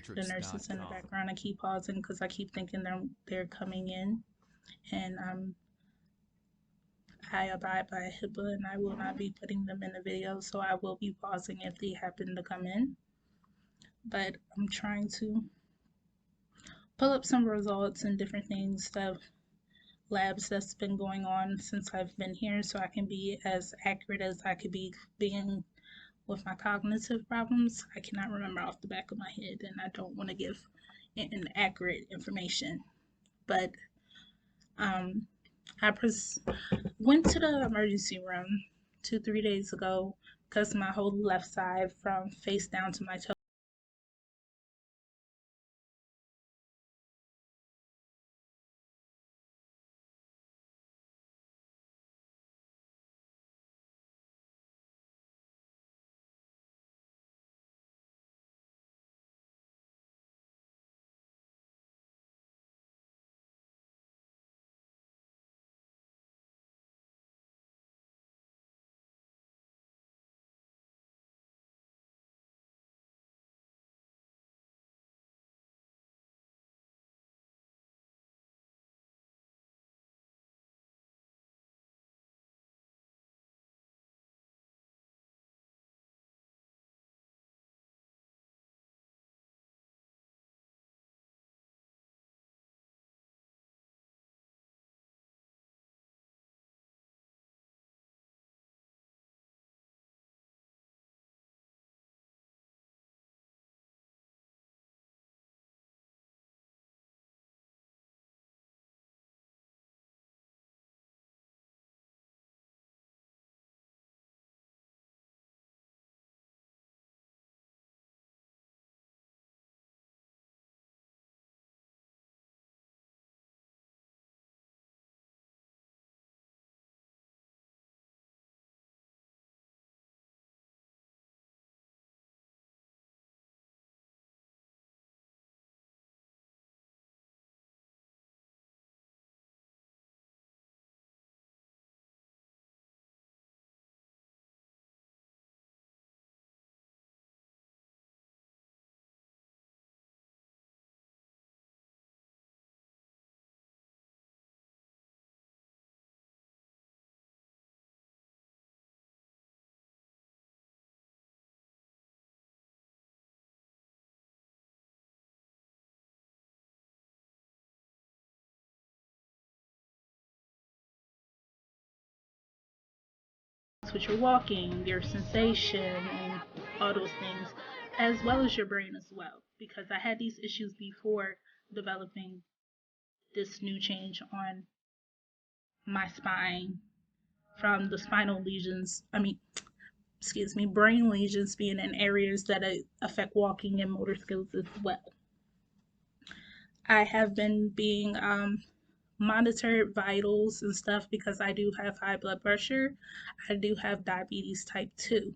the nurses in the background. I keep pausing because I keep thinking they're coming in, and I abide by HIPAA and I will not be putting them in the video, so I will be pausing if they happen to come in. But I'm trying to pull up some results and different things that labs that's been going on since I've been here, so I can be as accurate as I could be being with my cognitive problems. I cannot remember off the back of my head, and I don't want to give inaccurate information. But I went to the emergency room 2-3 days ago because my whole left side from face down to my toe with your walking, your sensation, and all those things, as well as your brain as well. Because I had these issues before developing this new change on my spine from the spinal lesions. Excuse me, brain lesions being in areas that affect walking and motor skills as well. I have been being monitored vitals and stuff because I do have high blood pressure. I do have diabetes type 2.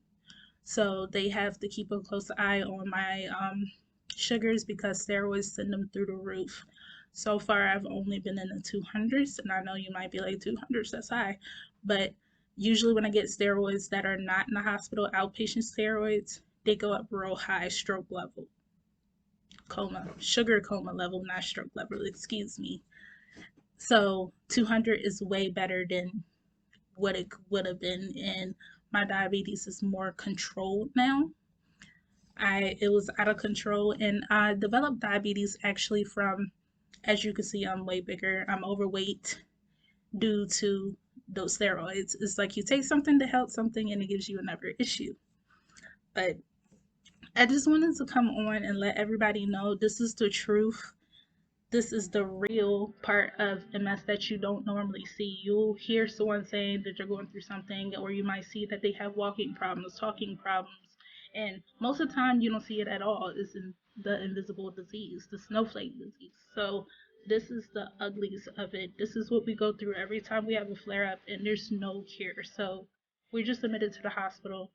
So they have to keep a close eye on my sugars because steroids send them through the roof. So far, I've only been in the 200s, and I know you might be like 200s, that's high. But usually, when I get steroids that are not in the hospital, outpatient steroids, they go up real high, stroke level, sugar coma level, not stroke level, excuse me. So 200 is way better than what it would have been, and my diabetes is more controlled now. It was out of control, and I developed diabetes actually from, as you can see, I'm way bigger. I'm overweight due to those steroids. It's like you take something to help something and it gives you another issue. But I just wanted to come on and let everybody know this is the truth. This is the real part of MS that you don't normally see. You'll hear someone saying that they're going through something, or you might see that they have walking problems, talking problems, and most of the time you don't see it at all. It's in the invisible disease, the snowflake disease. So this is the uglies of it. This is what we go through every time we have a flare up, and there's no cure. So we're just admitted to the hospital.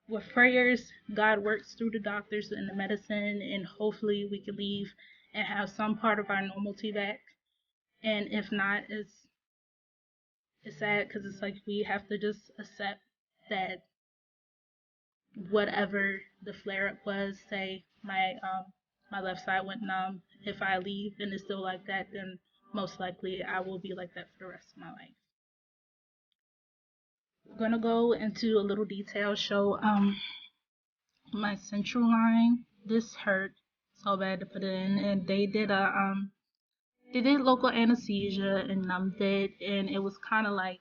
With prayers, God works through the doctors and the medicine, and hopefully we can leave and have some part of our normalcy back. And if not, it's sad because it's like we have to just accept that whatever the flare up was. Say my left side went numb. If I leave and it's still like that, then most likely I will be like that for the rest of my life. I'm gonna go into a little detail, show my central line. This hurt so bad to put it in, and they did local anesthesia and numbed it, and it was kind of like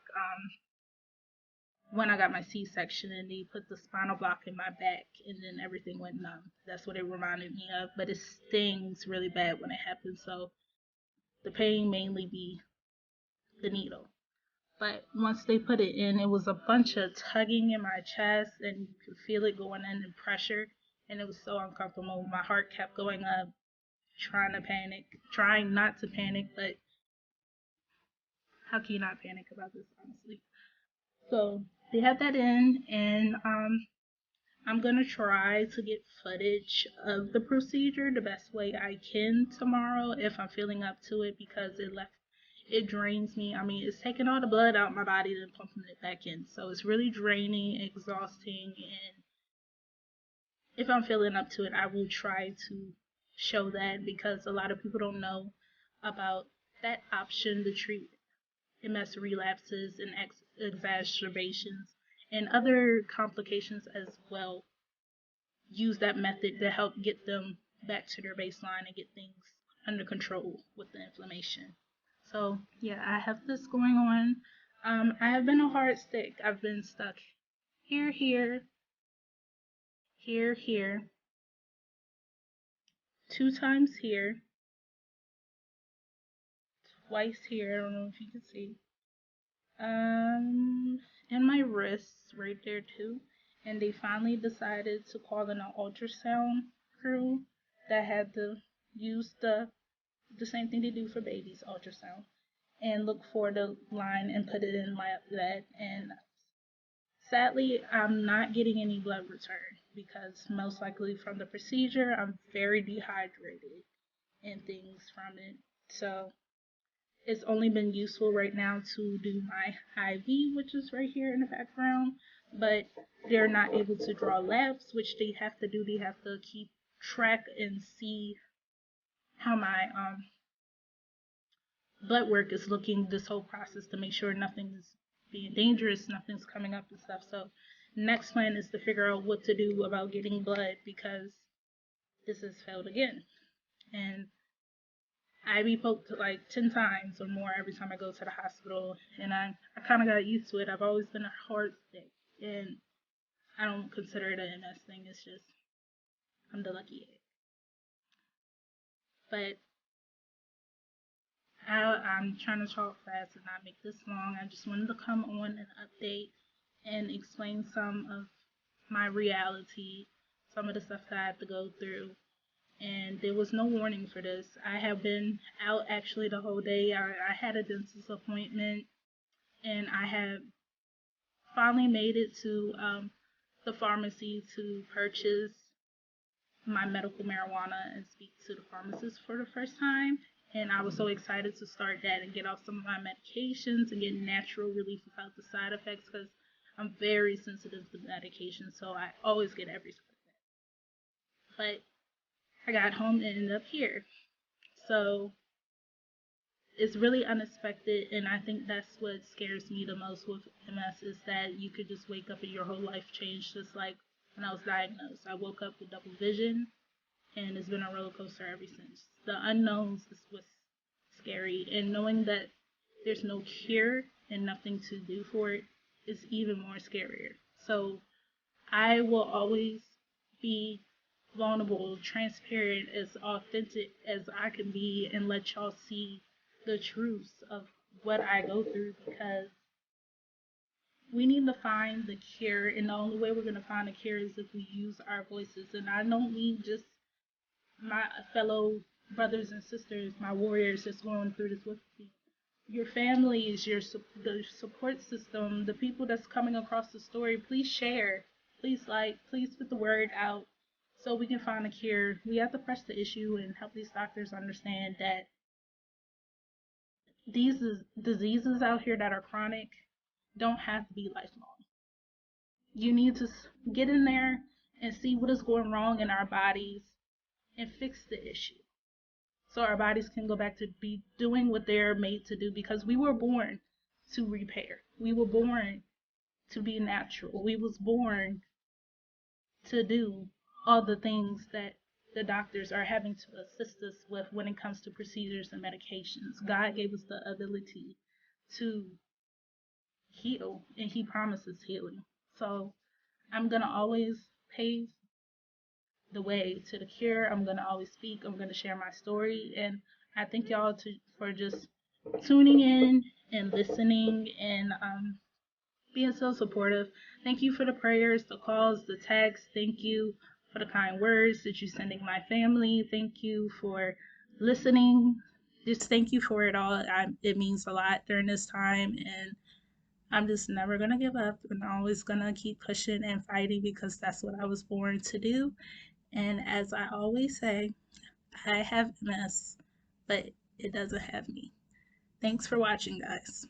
when I got my C-section and they put the spinal block in my back and then everything went numb. That's what it reminded me of, but it stings really bad when it happens, so the pain mainly be the needle. But once they put it in, it was a bunch of tugging in my chest and you could feel it going in and pressure, and it was so uncomfortable. My heart kept going up, trying to panic, trying not to panic, but how can you not panic about this, honestly? So they have that in, and I'm gonna try to get footage of the procedure the best way I can tomorrow if I'm feeling up to it, because it drains me. I mean, it's taking all the blood out of my body and pumping it back in. So it's really draining, exhausting, and if I'm feeling up to it, I will try to show that, because a lot of people don't know about that option to treat MS relapses and exacerbations and other complications as well. Use that method to help get them back to their baseline and get things under control with the inflammation. So yeah, I have this going on. I have been a hard stick. I've been stuck here, here, here, here, 2 times here, twice here. I don't know if you can see. And my wrists right there too. And they finally decided to call in an ultrasound crew that had to use the same thing they do for babies, ultrasound, and look for the line and put it in like that. And sadly, I'm not getting any blood return because most likely from the procedure, I'm very dehydrated and things from it. So it's only been useful right now to do my IV, which is right here in the background, but they're not able to draw labs, which they have to do. They have to keep track and see how my blood work is looking this whole process to make sure nothing's being dangerous, nothing's coming up and stuff. So next plan is to figure out what to do about getting blood, because this has failed again. And I be poked like 10 times or more every time I go to the hospital, and I kind of got used to it. I've always been a hard stick, and I don't consider it an MS thing. It's just I'm the lucky egg. But I'm trying to talk fast and not make this long. I just wanted to come on and update and explain some of my reality, some of the stuff that I had to go through. And there was no warning for this. I have been out actually the whole day. I had a dentist appointment, and I had finally made it to the pharmacy to purchase my medical marijuana and speak to the pharmacist for the first time. And I was so excited to start that and get off some of my medications and get natural relief without the side effects, because I'm very sensitive to medication, so I always get every side effect. But I got home and ended up here. So it's really unexpected, and I think that's what scares me the most with MS, is that you could just wake up and your whole life changed, just like when I was diagnosed. I woke up with double vision, and it's been a roller coaster ever since. The unknowns is what's scary, and knowing that there's no cure and nothing to do for it is even more scarier. So I will always be vulnerable, transparent, as authentic as I can be, and let y'all see the truths of what I go through, because we need to find the cure, and the only way we're going to find a cure is if we use our voices. And I don't mean just my fellow brothers and sisters, my warriors that's going through this with me. Your families, the support system, the people that's coming across the story, please share, please like, please put the word out so we can find a cure. We have to press the issue and help these doctors understand that these diseases out here that are chronic don't have to be lifelong. You need to get in there and see what is going wrong in our bodies and fix the issue so our bodies can go back to be doing what they're made to do, because we were born to repair. We were born to be natural. We was born to do all the things that the doctors are having to assist us with when it comes to procedures and medications. God gave us the ability to heal, and He promises healing. So I'm going to always pave the way to the cure. I'm going to always speak. I'm going to share my story. And I thank y'all for just tuning in and listening and being so supportive. Thank you for the prayers, the calls, the texts. Thank you for the kind words that you're sending my family. Thank you for listening. Just thank you for it all. It means a lot during this time, and I'm just never going to give up. I'm always going to keep pushing and fighting because that's what I was born to do. And as I always say, I have MS, but it doesn't have me. Thanks for watching, guys.